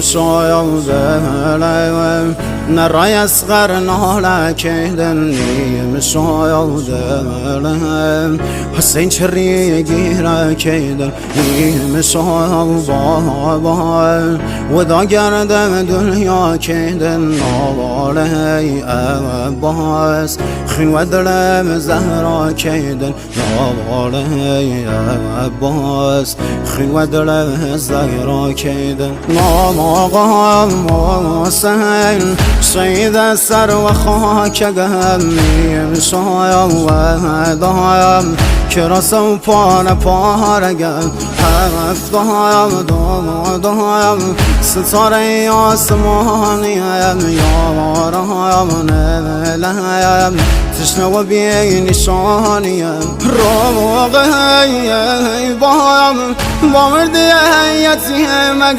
شايودلم نرای اصغر ناله کیدن شايودلم حسین چری گیره کیدن شايودلم و دا گردم دنیا کیدن نواله عباس خین و دلم زهرا کیدن نواله عباس خین و دلم زهرا کیدن نام آقا حسین شهید سر و خاک گمیم شایم و دایم که رسم پارگم هفت دایم ستاره آسمانیم یارم نلیم تشنه و بی نشانیم روغه بایم با مردی یتیم